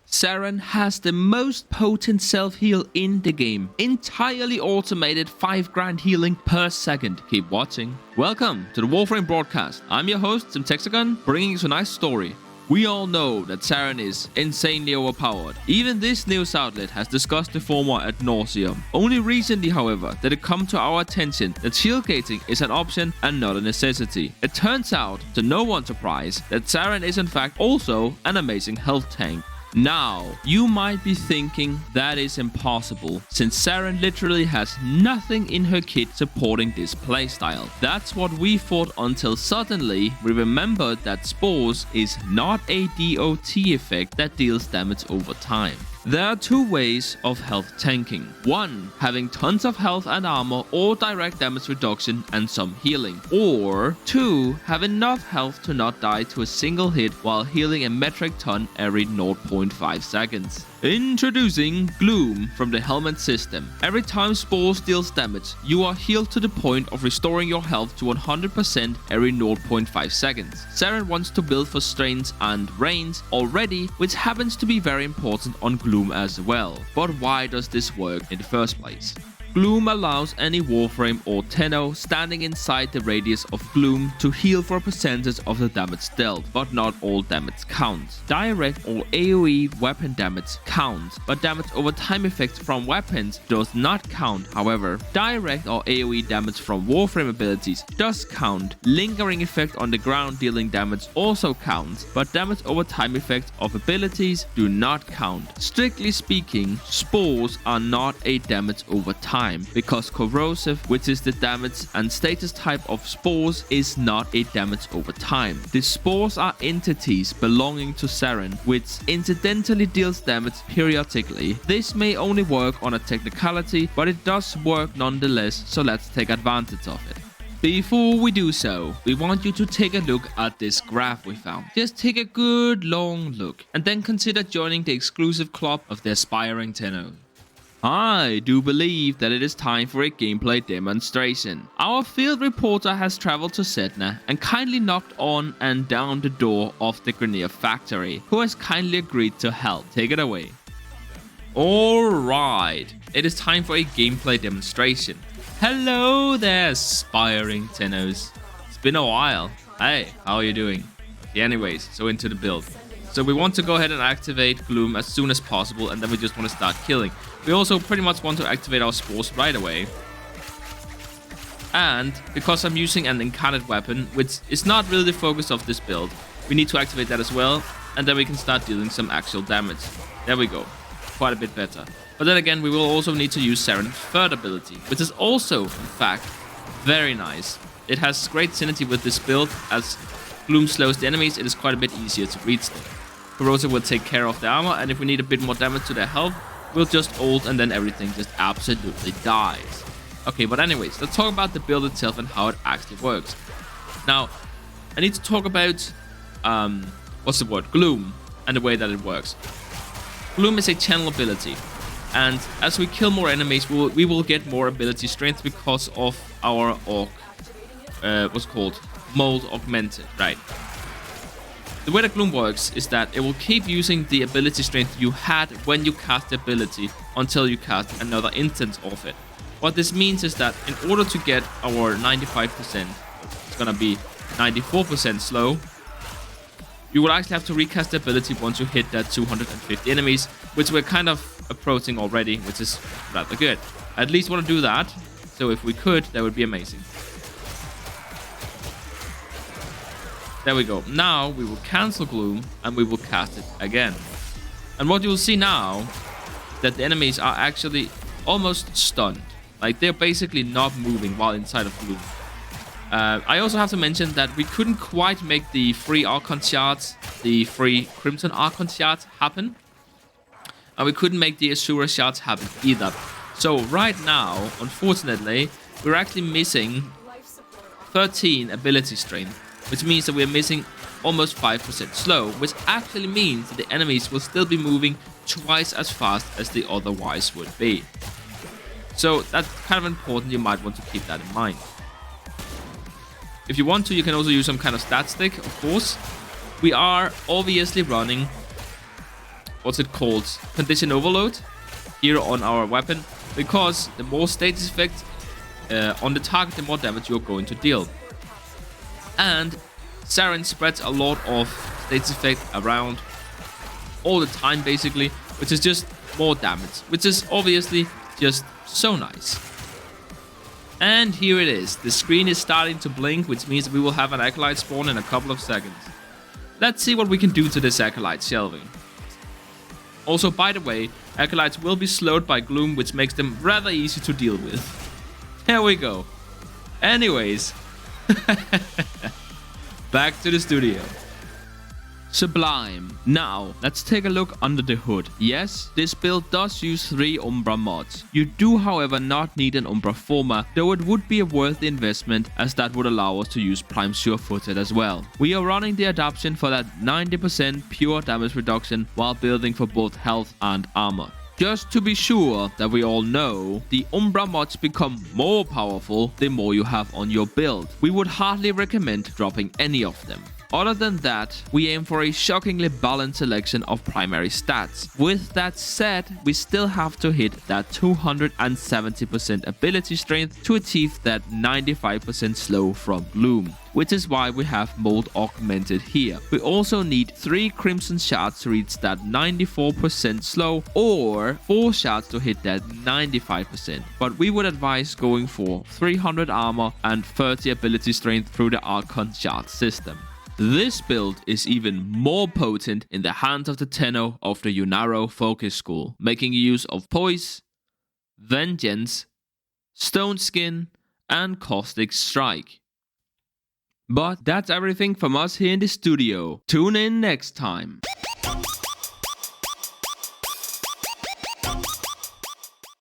Saryn has the most potent self-heal in the game. Entirely automated 5 grand healing per second. Keep watching. Welcome to the Warframe broadcast. I'm your host, Simtexagon, bringing you a nice story. We all know that Saryn is insanely overpowered. Even this news outlet has discussed the former ad nauseum. Only recently, however, did it come to our attention that shield gating is an option and not a necessity. It turns out, to no one's surprise, that Saryn is in fact also an amazing health tank. Now, you might be thinking that is impossible, since Saryn literally has nothing in her kit supporting this playstyle. That's what we thought until suddenly we remembered that Spores is not a DOT effect that deals damage over time. There are 2 ways of health tanking. 1, having tons of health and armor or direct damage reduction and some healing. Or 2, have enough health to not die to a single hit while healing a metric ton every 0.5 seconds. Introducing Gloom from the helmet system. Every time Spores deals damage, you are healed to the point of restoring your health to 100% every 0.5 seconds. Saryn wants to build for strains and range already, which happens to be very important on Gloom as well. But why does this work in the first place? Gloom allows any Warframe or Tenno standing inside the radius of Gloom to heal for a percentage of the damage dealt, but not all damage counts. Direct or AoE weapon damage counts, but damage over time effects from weapons does not count. However, direct or AoE damage from Warframe abilities does count. Lingering effect on the ground dealing damage also counts, but damage over time effects of abilities do not count. Strictly speaking, Spores are not a damage over time, because corrosive, which is the damage and status type of Spores, is not a damage over time. The Spores are entities belonging to Saryn, which incidentally deals damage periodically. This may only work on a technicality, but it does work nonetheless, so let's take advantage of it. Before we do so, we want you to take a look at this graph we found. Just take a good long look, and then consider joining the exclusive club of the aspiring Tenno. I do believe that it is time for a gameplay demonstration. Our field reporter has traveled to Sedna and kindly knocked on and down the door of the Grenier factory, who has kindly agreed to help. Take it away. Alright, it is time for a gameplay demonstration. Hello there, aspiring Tennos. It's been a while. Hey, how are you doing? Okay, anyways, so into the build. So we want to go ahead and activate Gloom as soon as possible, and then we just want to start killing. We also pretty much want to activate our Spores right away. And because I'm using an incarnate weapon, which is not really the focus of this build, we need to activate that as well, and then we can start dealing some actual damage. There we go. Quite a bit better. But then again, we will also need to use Saryn's third ability, which is also, in fact, very nice. It has great synergy with this build. As Gloom slows the enemies, it is quite a bit easier to reach them. Corrosive will take care of the armor, and if we need a bit more damage to their health, we'll just ult and then everything just absolutely dies. Okay, but anyways, let's talk about the build itself and how it actually works. Now, I need to talk about, Gloom, and the way that it works. Gloom is a channel ability, and as we kill more enemies, we will get more ability strength because of our mold augmented, right? The way that Gloom works is that it will keep using the ability strength you had when you cast the ability until you cast another instance of it. What this means is that in order to get our 95%, it's gonna be 94% slow, you will actually have to recast the ability once you hit that 250 enemies, which we're kind of approaching already, which is rather good. I at least want to do that, so if we could, that would be amazing. There we go. Now we will cancel Gloom and we will cast it again. And what you will see now, that the enemies are actually almost stunned. Like they're basically not moving while inside of Gloom. I also have to mention that we couldn't quite make the free Archon shards, the free Crimson Archon shards happen. And we couldn't make the Asura shards happen either. So right now, unfortunately, we're actually missing 13 ability strength, which means that we're missing almost 5% slow, which actually means that the enemies will still be moving twice as fast as they otherwise would be. So that's kind of important. You might want to keep that in mind. If you want to, you can also use some kind of stat stick, of course. We are obviously running what's it called, condition overload here on our weapon, because the more status effect on the target, the more damage you're going to deal. And Saryn spreads a lot of status effect around all the time basically, which is just more damage, which is obviously just so nice. And here it is. The screen is starting to blink, which means we will have an Acolyte spawn in a couple of seconds. Let's see what we can do to this Acolyte, shall we? Also, by the way, Acolytes will be slowed by Gloom, which makes them rather easy to deal with. There we go. Anyways, back to the studio. Sublime. Now, let's take a look under the hood. Yes, this build does use 3 Umbra mods. You do, however, not need an Umbra Former, though it would be a worthy investment, as that would allow us to use Prime Sure-Footed as well. We are running the adaptation for that 90% pure damage reduction while building for both health and armor. Just to be sure that we all know, the Umbra mods become more powerful the more you have on your build. We would hardly recommend dropping any of them. Other than that, we aim for a shockingly balanced selection of primary stats. With that said, we still have to hit that 270% ability strength to achieve that 95% slow from Gloom, which is why we have Mold augmented here. We also need 3 Crimson Shards to reach that 94% slow, or 4 shards to hit that 95%, but we would advise going for 300 armor and 30 ability strength through the Archon Shard system. This build is even more potent in the hands of the Tenno of the Yunaro Focus School, making use of Poise, Vengeance, Stone Skin, and Caustic Strike. But that's everything from us here in the studio. Tune in next time.